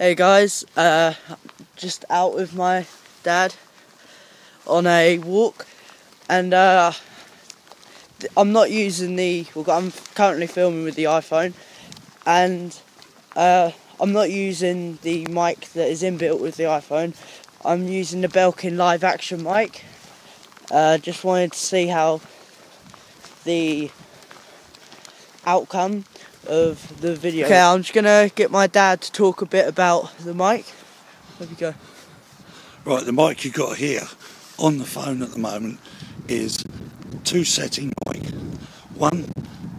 Hey guys, just out with my dad on a walk, and I'm not using I'm currently filming with the iPhone, and I'm not using the mic that is inbuilt with the iPhone. I'm using the Belkin live action mic. Just wanted to see how the outcome of the video. Okay, I'm just gonna get my dad to talk a bit about the mic. There we go. Right, the mic you've got here on the phone at the moment is two-setting mic. One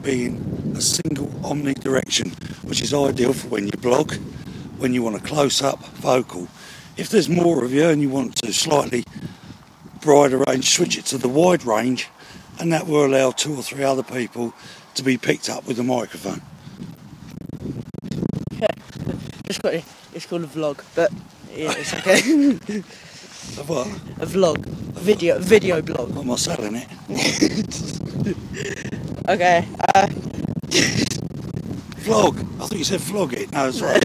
being a single omnidirection, which is ideal for when you blog, when you want a close-up vocal. If there's more of you and you want to slightly wider range, switch it to the wide range, and that will allow 2 or 3 other people to be picked up with the microphone. Okay, it's called a vlog, but yeah, it's okay. A what? A vlog, video blog. Am I selling it? Okay. Vlog. I thought you said vlog it. No, it's right.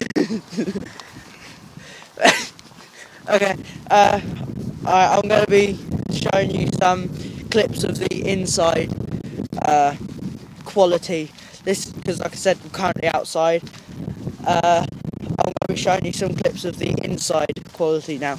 Okay. I'm going to be showing you some clips of the inside quality. This, because like I said, we're currently outside. I'm going to be showing you some clips of the inside quality now.